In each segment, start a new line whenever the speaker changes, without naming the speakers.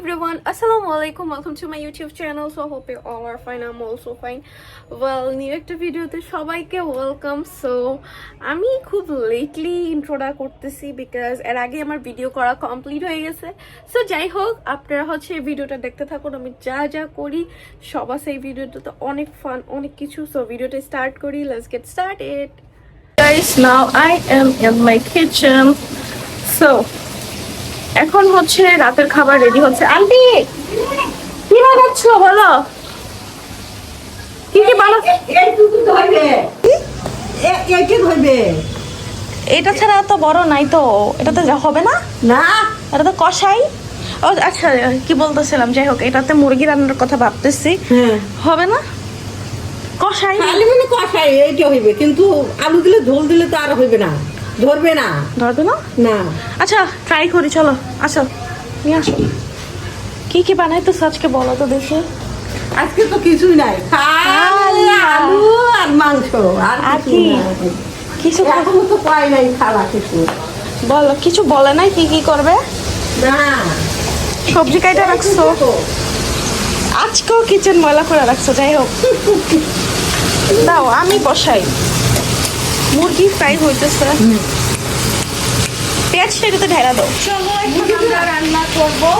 everyone, assalamu alaikum. Welcome to my YouTube channel. So I hope you all are fine. I'm also fine. Well, new একটা ভিডিওতে সবাইকে welcome. So আমি খুব lately ইন্ট্রোটা করতেছি because এর আগে আমার ভিডিও করা কমপ্লিট হয়ে গেছে। সো যাই হোক, আপনারা হচ্ছে এই ভিডিওটা দেখতে থাকুন। আমি যা যা করি সব আছে এই ভিডিওটাতে, অনেক ফান, অনেক কিছু। সো ভিডিওটা স্টার্ট করি, let's get started. Guys, now I am in my kitchen. So এখন হচ্ছে রাতের খাবার রেডি হচ্ছে। আন্টি কি বানাচ্ছ বলো? কি কি বানাচ্ছ? এটা ছাড়া তো বড় নাই তো, এটাতে যা হবে না? না, এটা তো কষাই। ও আচ্ছা, কি বলতেছিলাম, যাই হোক, এটাতে মুরগি রান্নার কথা ভাবতেছি। হবে না কষাই?
কষাই এইটা হইবে, কিন্তু আলু দিলে ঝোল দিলে তো আর হইবে না, ধরবে না।
ধরবে না?
না।
আচ্ছা ট্রাই করি, চলো আসো নিয়ে আসো। কি কি বানাইতেছ আজকে বলো তো দেখি।
আজকে তো কিছুই নাই, খালি আলু আর মাংস। আর কি
কিছু
এখনো তো পাই নাই খালা কিছু।
বলো, কিছু বলে নাই কি কি করবে?
না,
সবজি কাইটা রাখছো? আজকেও কিচেন ময়লা করে রাখছো। যাই হোক, দাও আমি বসাই। মুরগি ফ্রাই হইতেছে, পেঁয়াজটা এটাতে ঢেলা দাও। চলো আমরা রান্না করবো।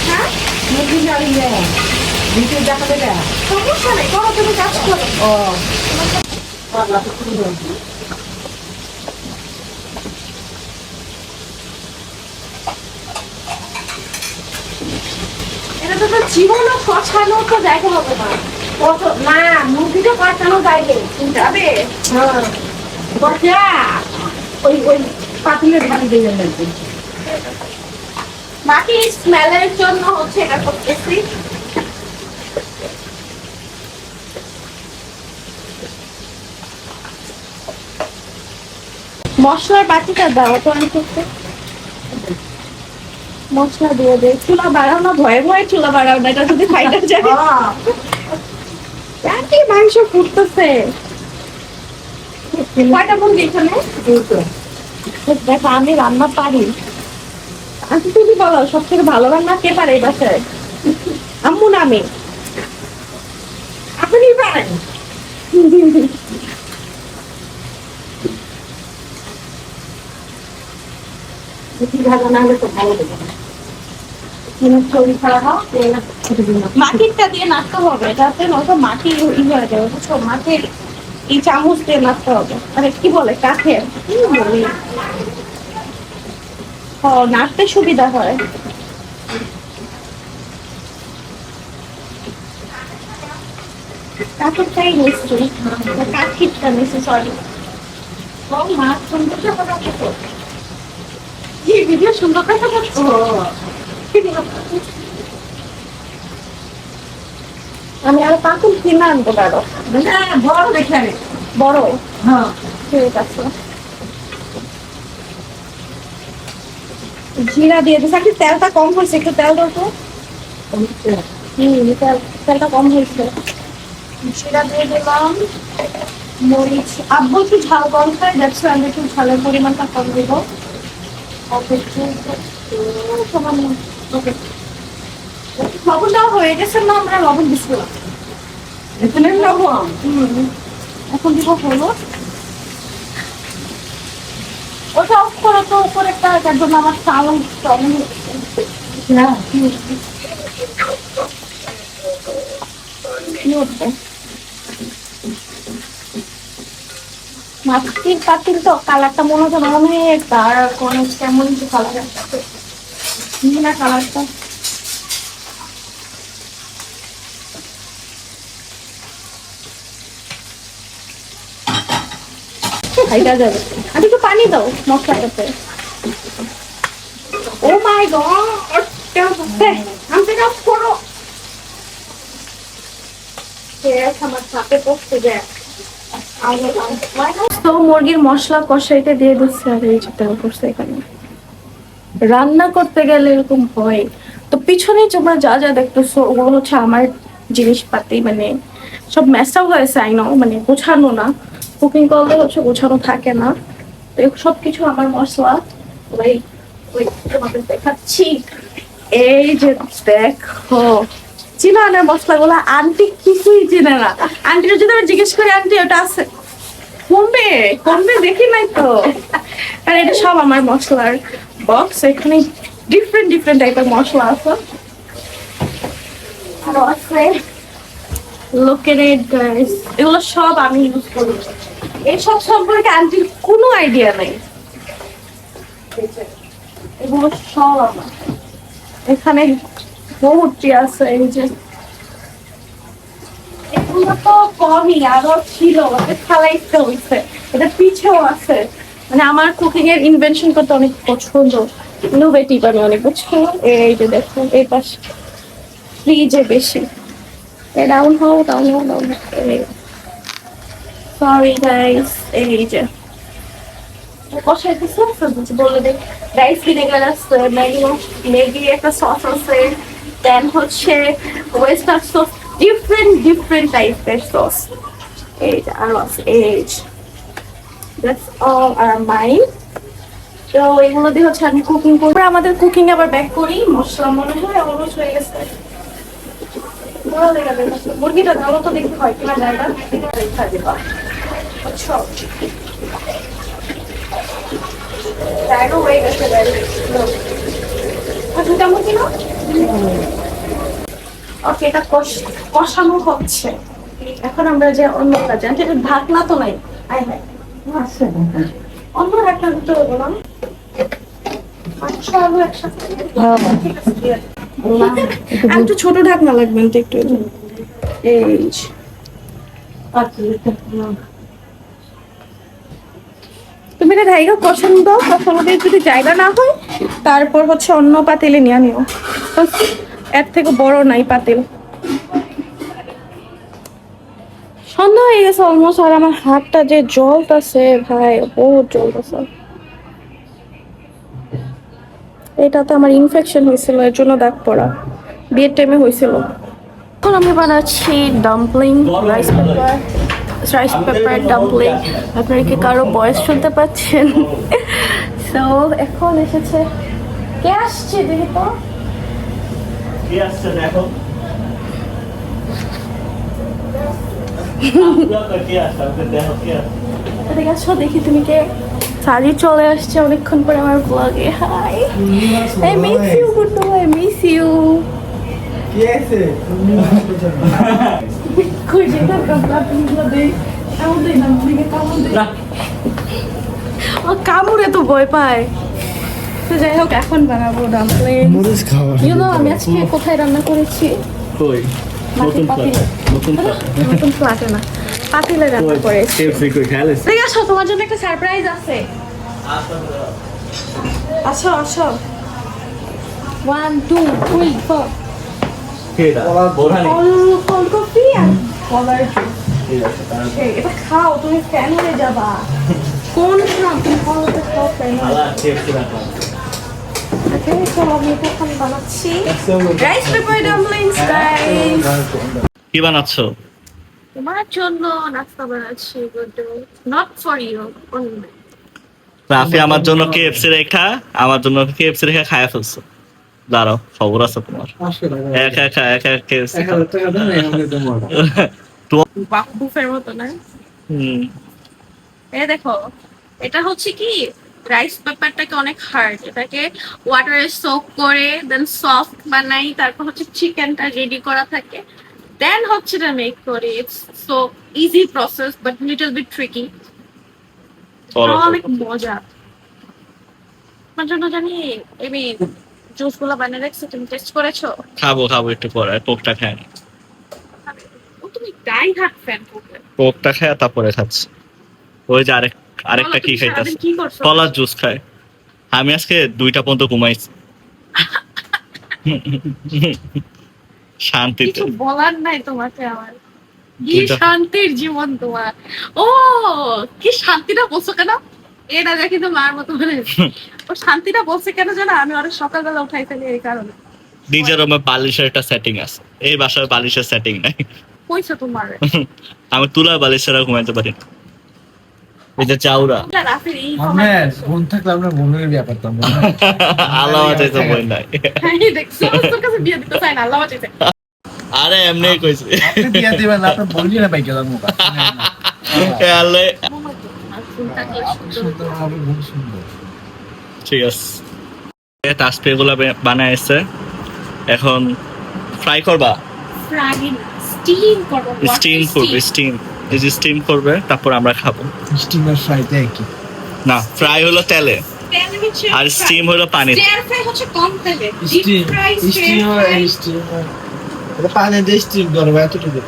হ্যাঁ,
মুরগি জানিয়ে ভিতরে দেখাবে না,
সমস্যা নেই, করো, তুমি কাজ করো।
ও
এটা তো জীবনও কষানো তো দেখা হবে না।
কত না, মুরগিটা কষানো যাইবে
যাবে।
হ্যাঁ, কষা ওই ওই পাতিলের ভাড়ি দিয়ে লাগবে।
বাকি স্মেলের জন্য হচ্ছে এটা করতেছি। মশলার বাটিটা দাও তো, আমি করতে মশলা দিয়ে দেয়। চুলা বাড়াও না, ভয়ে ভয়ে চুলা বাড়াও না, এটা যদি ফাইটার যায়। কি মাংস ফুটতেছে। কয়টা বোন এখানে? দেখো আমি রান্না পারি। আচ্ছা তুমি বলো, সব থেকে ভালো রান্না কে পারে এই বাসায়? আম্মু না আমি?
আপনি পারেন। ভালো না হলে তো ভালো দেবে না।
মাটিরটা দিয়ে নাড়তে হবে, এটাতে নয়তো মাটি হয়ে যাবে, বুঝছো? মাটির এই চামচ দিয়ে নাড়তে হবে। আরে কি বলে, কাঠের কি বলি, নাড়তে সুবিধা হয়। কাঠেরটাই নিচ্ছি, কাঠিরটা নিচ্ছি, সরি। মাছ সুন্দর কি ভিডিও সুন্দর দেখা যাচ্ছে। আমি আর পাকুল কিনে আনবো আরো।
বড় এখানে
বড়?
হ্যাঁ,
ঠিক আছে। জিরা দিয়ে দিচ্ছি। একটু তেলটা কম হয়েছে, একটু তেল দাও তো। তেলটা কম হয়েছে। জিরা দিয়ে দিলাম, মরিচ। আব্বু একটু ঝাল কম খায়, যাচ্ছে আমি একটু ঝালের পরিমাণটা কম দিব। লবণ দেওয়া হয়ে গেছে না? আমরা লবণ দিচ্ছি না,
এখানে লবণ।
এখন দিব হলুদ। ওটা অফ করো তো, উপরে একটা, যার জন্য আমার সাউন্ড প্রবলেম হচ্ছে।
না,
মাটির পাতিল তো, কালারটা মনে হচ্ছে অনেক ডার্ক, অনেক কেমন কালার আসছে না কালারটা। যাবে। আর একটু পানি দাও মশলাটাতে। ও মাই গড, আমি অফ করো। আমার চাপে পড়তে যায়। তো মুরগির মশলা কষাইতে দিয়ে দিচ্ছে, আর এই যে তেল করছে। এখানে রান্না করতে গেলে এরকম হয়। তো পিছনে তোমরা যা যা দেখতেছো ওগুলো হচ্ছে আমার জিনিসপাতি, মানে সব মেসআপ হয়েছে। আই নো, মানে গোছানো না। কুকিং করলে হচ্ছে গোছানো থাকে না। তো সবকিছু আমার মশলা। ওই ওই তোমাদের দেখাচ্ছি, এই যে দেখো চিনানের মশলাগুলো আন্টি কিছুই চিনে না। আন্টির যদি আমি জিজ্ঞেস করি আন্টি ওটা আছে, কমবে কমবে দেখি নাই তো। আর এটা সব আমার মশলার বক্স, এখানে ডিফারেন্ট ডিফারেন্ট টাইপের মশলা আছে। আরো আছে, look at it guys, এগুলো সব আমি ইউজ করি। এইসব সম্পর্কে আন্টির কোনো আইডিয়া নেই। এগুলো সব আমার। এখানে বহুটি আছে, এই যে এগুলো তো কমই, আরো ছিল খালাইতে হইছে। এটা পিছেও আছে, মানে আমার কুকিং এর ইনভেনশন করতে অনেক পছন্দ, ইনোভেটিভ আমি অনেক বুঝছো। এই যে দেখো এই পাশে ফ্রিজে বেশি, ডাউন হও ডাউন হও ডাউন। সরি গাইস, এই যে কষাই কিছু বলে দেখ, রাইস ভিনেগার আছে, ম্যাগি একটা সস আছে, দেন হচ্ছে ওয়েস্টার্ন সস, ডিফারেন্ট ডিফারেন্ট টাইপের সস। এই যে আরো আছে, এই দ্যাটস অল আর মাইন। তো এগুলো দিয়ে হচ্ছে আমি কুকিং করবো। আমাদের কুকিং আবার ব্যাক করি, মশলা মনে হয় অলমোস্ট হয়ে গেছে। মুরগিটা ভালো তো দেখতে হয় কিনা জায়গা রেখা দেবা, বুঝছো? জায়গা হয়ে গেছে। দুটা মুরগি না, ওকে এটা কষানো হচ্ছে। এখন আমরা যে অন্য কাজে এটা ঢাকনা তো নাই, আয় হায়
আছে
অন্য ঢাকনা দিতে হবে না। একসাথে একটু ছোট ঢাকনা লাগবেন তো একটু। এই তুমি এটা জায়গা কষানো দাও, কষানো দিয়ে যদি জায়গা না হয় তারপর হচ্ছে অন্য পাতিলে নিয়ে নিও, এর থেকে বড় নাই পাতিল। সন্ধ্যা হয়ে গেছে অলমোস্ট, আর আমার হাতটা যে জ্বলতেছে ভাই, বহুত জ্বলতেছে। এটাতে আমার ইনফেকশন হয়েছিল, এর জন্য দাগ পড়া, বিয়ের টাইমে হয়েছিল। এখন আমি বানাচ্ছি ডাম্পলিং, রাইস পেপার ডাম্পলিং। আপনারা কি কারো বয়স শুনতে পাচ্ছেন? তো এখন এসেছে, কে আসছে দেখি তো।
কে আসছে দেখো। কে আসছে আমাকে দেখো, কে আসছে।
এদিকে আসো দেখি তুমি কে। সারি চলে আসছে অনেকক্ষণ পরে আমার ব্লগে। Hi, I miss you good, I miss you. কই যেটা কাপড় গুলো দেই, এমন দেই না মুখে কামড় দেই না, ও কামড়ে তো ভয় পায়। তো যাই হোক এখন বানাবো ডাম্পলিং।
মরিচ খাওয়া
ইউ নো আমি আজকে কোথায় রান্না করেছি?
কই নতুন
পাতিলে।
নতুন
নতুন ফ্ল্যাটে না, পাতিলে রান্না করেছি।
কেএফসি কই খেয়ালে
ঠিক আছে, তোমার জন্য একটা সারপ্রাইজ আছে। আসো আসো, 1 2 3 4
কেডা বোরহানি
কোল্ড কফি আর কলার জুস।
ঠিক আছে তার
এটা খাও, তুমি ফ্যান হয়ে যাবা। কোন খাও তুমি, কলাতে খাও ফ্যান হয়ে
আলা কেএফসি রাখো।
ওকে, চলো আমি এটা এখন বানাচ্ছি রাইস পেপার ডাম্পলিংস গাইস।
কি বানাচ্ছো?
তোমার জন্য নাস্তা বানাচ্ছি, good not for you only.
Rafi আমার জন্য কেএফসি রেখা, আমার জন্য কেএফসি রেখা খায়া ফেলছো। দাঁড়াও, খবর আছে তোমার। একা একা একা কেএফসি
বুফের মতো না। এই দেখো, এটা হচ্ছে কি রাইস পেপারটাকে অনেক হার্ড, এটাকে ওয়াটারে সোক করে দেন সফট বানাই, তারপর হচ্ছে চিকেনটা রেডি করা থাকে, দেন হচ্ছে এটা মেক করি। It's so easy process but little bit tricky. অনেক মজা। আপনার জন্য জানি আমি জুস গুলা বানিয়ে রাখছি, তুমি টেস্ট করেছো?
খাবো খাবো একটু পরে, কোকটা খাই।
ও তুমি ডাই হার্ট ফ্যান করবে।
কোকটা খাই তারপরে খাচ্ছি। ওই যে আরেকটা কি খাইতাছে,
কি করছো?
কলার জুস খাই। আমি আজকে 2টা পর্যন্ত ঘুমাইছি শান্তিতে।
কিছু বলার নাই তোমাকে আমার, কি
দুইটা-
শান্তির জীবন তোমার। ও কি শান্তিটা বলছো কেন? এটা দেখি তো মার মতো বলে। ও শান্তিটা বলছে কেন জানো? আমি অনেক সকালবেলা উঠাই ফেলি এই কারণে।
নিজের রুমে বালিশের একটা সেটিং আছে, এই বাসায় বালিশের সেটিং নাই।
কইছো তোমার?
আমি তুলা বালিশ ছাড়া ঘুমাইতে পারি না। এই যে চাউরা
রাফির এই
আমরা বোন থাকলে আমরা বোনের বিয়ে করতাম
আল্লাহ বাঁচাইছে বই নাই
দেখছো তোর কাছে বিয়ে দিতে চাই না আল্লাহ বাঁচাইছে
আরে এমনি কইছে
আপনি বিয়ে দিবেন না আপনি বললি না বাইকে যাবো
আল্লাহ
সুন্দর হবে বোন সুন্দর
ঠিক আছে তাসপি গুলা বানাইছে এখন ফ্রাই করবা
স্টিম করব
স্টিম করবে স্টিম এই যে স্টিম করবে তারপর আমরা খাবো
স্টিমার ফ্রাইতে কি
না ফ্রাই হলো তেলে আর স্টিম হলো পানিতে
এয়ার ফ্রাই হচ্ছে কম তেলে ডিপ ফ্রাই
স্টিমার এটা পানি দিয়ে স্টিম করবে এতটুকু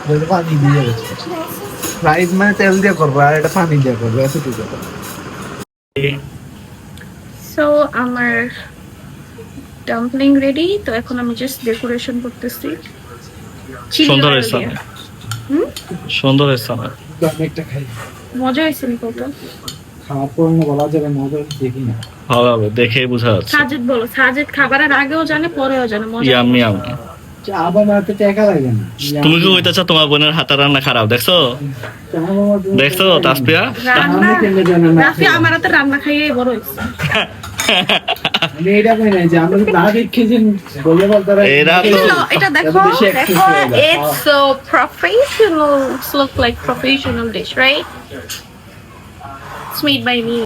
বলে পানি দিয়ে ফ্রাইড মানে তেল দিয়ে করবে আর এটা পানি দিয়ে করবে এতটুকু
সো আমার ডাম্পলিং রেডি তো এখন আমি জাস্ট ডেকোরেশন করতেছি
সুন্দর হয়েছে সুন্দর হয়েছে আমার
আমি একটা খাই
মজা হয়েছে নি কত
খাওয়ার পর না বলা যাবে মজা দেখি না
ভালো হবে দেখেই বোঝা যাচ্ছে
সাজেদ বলো সাজেদ খাবারের আগেও জানে পরেও জানে মজা
ইয়াম্মি ইয়াম্মি
আবার মারতে টাকা লাগে না
তুমি কি কইতেছো তোমার বোনের হাতের রান্না খারাপ দেখছো দেখছো তাসপিয়া
রান্না রাফি আমার হাতে রান্না খাইয়ে বড় হয়েছে
আমি এটা কই না যে আমরা না দেখে যে বলে বলতে
এরা তো
এটা দেখো দেখো it's so professional it's look like professional dish right it's made by me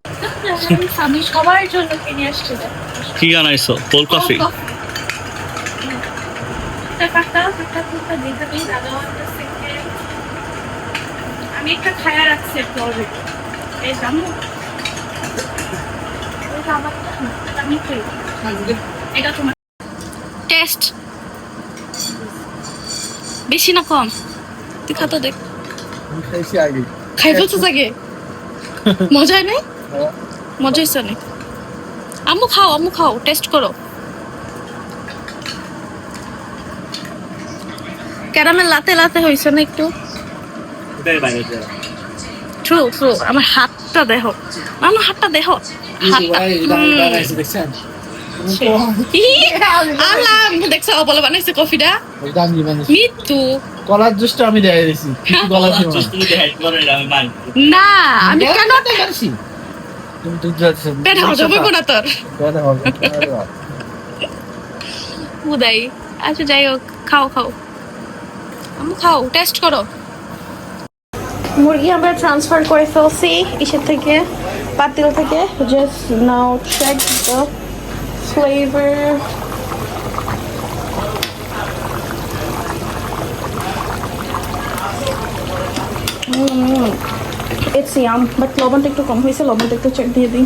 আমি সবার জন্য কিনে আসছি
কি বানাইছো কোল্ড কফি
আমি একটা খায়া রাখছি একটু অলরেডি এই জানো আমি খাই এটা তোমার টেস্ট বেশি না কম তুই খাতো দেখ
খাইছি আগে
খাই ফেলছিস আগে মজা হয় নাই মজা হয়েছে অনেক আম্মু খাও টেস্ট করো ক্যারামেল লাতে লাতে হয়েছে না একটু ট্রু আমার হাতটা দেখো হাতটা
দেখছেন
আল্লাহ দেখছো বলে বানাইছে কফিটা মৃত্যু
কলার জুসটা আমি দেয় দিছি কলার জুস
না আমি কেন
খাইছি তুমি দুধ যাচ্ছে
পেট হজম হইব না তোর উদয় আচ্ছা যাই হোক খাও আমি খাও টেস্ট করো মুরগি আমরা ট্রান্সফার করে ফেলছি ইসের থেকে পাতিল থেকে just now check the flavour it's yum but লবণটা একটু কম হয়েছে লবণটা একটু চেক দিয়ে দিই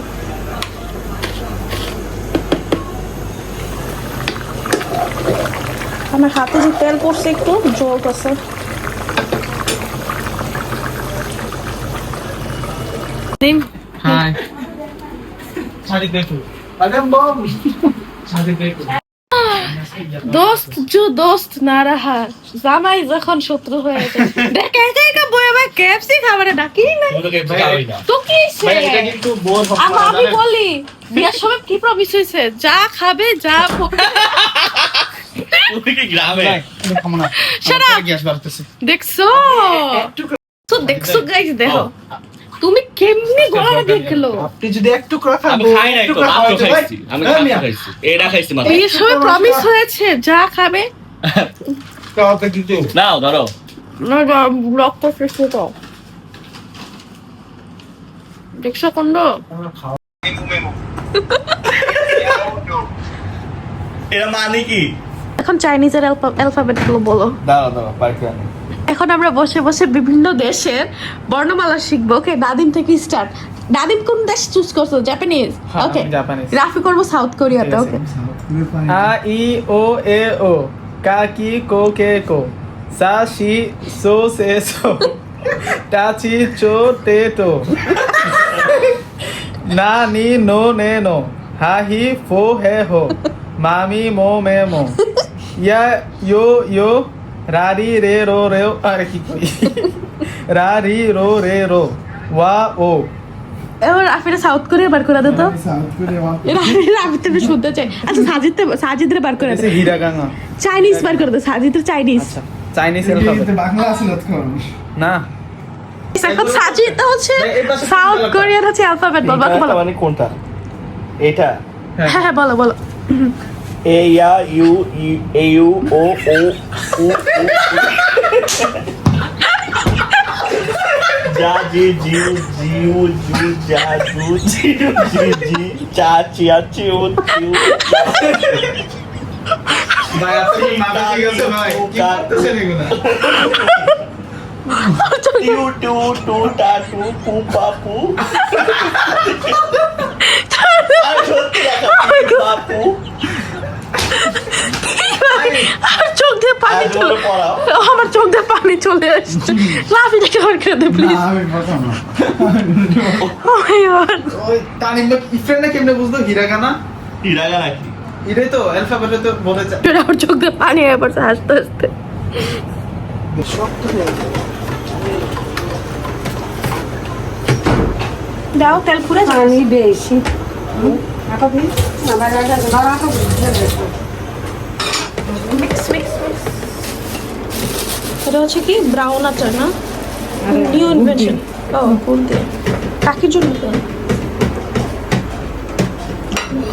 আমার হাতে যে তেল পড়ছে একটু জ্বলতেছে
হাই সাদিক দেখো আদম বম সাদিক দেখো
দোস্ত না রাহা জামাই যখন শত্রু হয়ে যায় দেখ একা একা বয়ে বয়ে কেএফসি খাবারে ডাকি না তো কি
এটা কিন্তু বোর
আমি বলি বিয়ার সময় কি প্রমিস হয়েছে যা খাবে যা
গ্রামে
সারা
গ্যাস বাড়তেছে
দেখছো তো দেখছো গাইস দেখো তুমি কেমনি গলা দেখলো
আপনি যদি এক টুকরা খান
আমি খাই নাই তো মাত্র খাইছি আমি মাত্র খাইছি এটা খাইছি মাত্র
বিয়ের সময় প্রমিস হয়েছে যা খাবে
খাওয়াতে কিন্তু
নাও ধরো
না ব্লক করতেছো তো দেখছো কোন
এর মানে কি
এখন চাইনিজের অ্যালফাবেট গুলো বলো
দাও পারকে
এখন আমরা বসে বসে বিভিন্ন দেশের বর্ণমালা শিখবো ওকে নাদিম থেকে স্টার্ট নাদিম কোন দেশ চুজ করছো জাপানিজ ওকে রাফি করবো সাউথ কোরিয়াতে ওকে
আ ই ও এ ও কা কি কো কে কো সা শি সো সে সো টা চি চো তে তো না নি নো নে নো হা হি ফো হে হো মামি মো মে মো ইয়া ইয়ো রারি রে রো রে আরে কি কই রারি রো রে রো ওয়া ও
এবার রাফিরা সাউথ কোরিয়া বার করে দে তো
সাউথ কোরিয়া
রাফি তো শুনতে চাই আচ্ছা সাজিদরে বার করে দে
হিরাগাঙ্গা
চাইনিজ বার করে দে সাজিদের চাইনিজ
আচ্ছা চাইনিজ অ্যালফাবেট
বাংলা আছে না
না
এখন সাজিতে হচ্ছে
এই পাশে
সাউথ
কোনটা?
কোরিয়ান হচ্ছে অ্যালফাবেট বল বাকি বলো
মানে কোনটা এটা
হ্যাঁ হ্যাঁ বলো বলো
এ ইয়া ইউ এ ইউ ও ও উ যা জি জিউ জিউ জু যা জু জিউ জি জি চা চিয়া চিউ চিউ
ভাই আপনি মাথা ঠিক আছে ভাই কি করতেছেন এগুলা
টিউ টু টু টা টু পু পা পু আর সত্যি কথা পু
আমার চোখ দিয়ে পানি
আর জোরে পড়াও
আমার চোখ দিয়ে পানি চলে আসছে লাফি দেখে আর করে দে প্লিজ
আমি কথা না
ও মাই গড
ওই তানিম লোক ইফরেন্ট না কেমনে বুঝলো হিরাগানা
ইরাগা নাকি
এটাই তো অ্যালফাবেটে তো বলেছে
আমার চোখ দিয়ে পানি হয়ে পড়ছে হাসতে হাসতে দাও তেল পুরে যাও
পানি বেশি
মিক্স মিক্স মিক্স এটা হচ্ছে কি ব্রাউন আচার না নিউ ইনভেনশন ও ফুল দিয়ে কাকির জন্য তো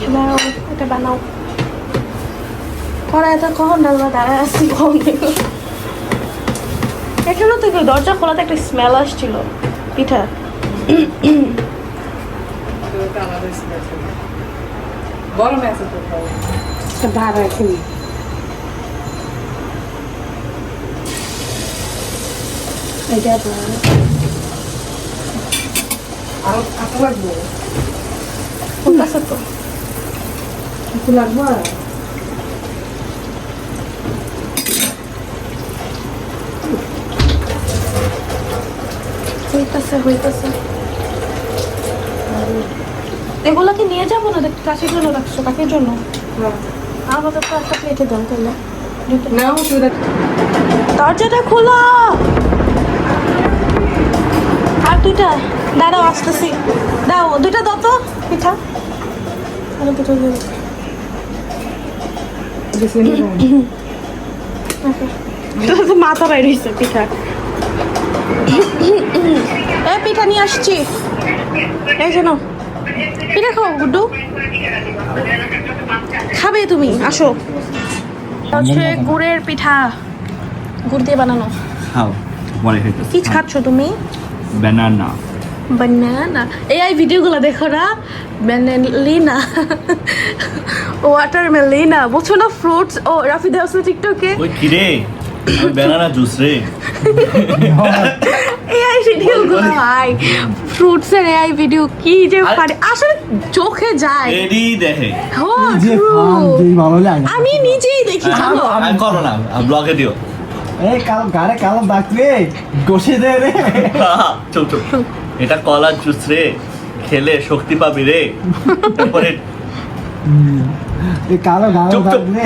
বানাও এটা বানাও করা এত কখন ডালবা দাঁড়ায় আসছি কখন থেকে এখানেও তো দরজা খোলাতে একটা স্মেল আসছিল পিঠা
গরমে আছে তো ভাড়া রাখি এটা আর কাপড় লাগবে
ফুল আছে তো
কিছু লাগবে
হইতাছে হইতাছে এগুলোকে নিয়ে যাবো না কাশির জন্য রাখছো কাকের জন্য আমাদের তো একটা প্লেটে দাও তাহলে
নাও সুদা
দরজাটা খোলা আর দুইটা দাঁড়াও আসতেছি দাও দুইটা দাও তো পিঠা আরো দুটো দিয়ে দাও। তোর তো মাথা বাইরে হয়েছে পিঠা এই পিঠা নিয়ে আসছি এই শোনো পিঠা খাও গুড্ডু খাবে তুমি আসো হচ্ছে গুড়ের পিঠা গুড় দিয়ে বানানো
খাও মনে হইতো
কি খাচ্ছ তুমি
ব্যানানা
বানানা এই ভিডিওগুলো দেখো না ব্যানালিনা ওয়াটারমেলিনা বুঝছো না ফ্রুটস ও রাফি দেওয়া টিকটকে
ওই কি রে ব্যানানা জুস রে
এআই ভিডিওগুলো ভাই ফ্রুটস এর এআই ভিডিও কি যে পারে আসলে চোখে যায়
এডি দেখে
হো আমি নিজেই দেখি জানো
আমি করো না ব্লগে দিও
এই কালো গাড়ে কালো দাগ রে গোসে দে রে
চুপ চুপ এটা কলার জুস রে খেলে শক্তি পাবি রে তারপরে
এই কালো গাড়ে
চুপ,
দাগ
চুপ।
রে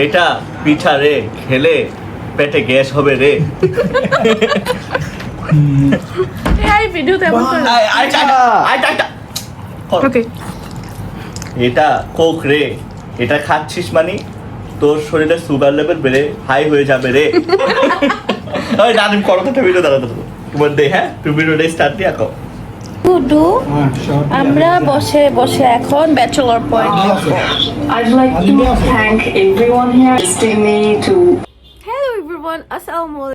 এটা পিঠা রে খেলে পেটে গ্যাস হবে রে
এআই ভিডিও তেমন করে
আয়, আয়, আয়, আয়, আয়, আয়। করো।
ওকে
এটা কোক রে এটা খাচ্ছিস মানে তোর শরীরে সুগার লেভেল বেড়ে হাই হয়ে যাবে রে ওই নাদিম করো তো ভিডিও দাঁড়াতে তোমার দে হ্যাঁ তুমি ভিডিওটা স্টার্ট দিয়ে আঁকো
গুডু আমরা বসে বসে এখন bachelor point
I'd like to thank everyone here assisting me to
hello everyone আসসালামু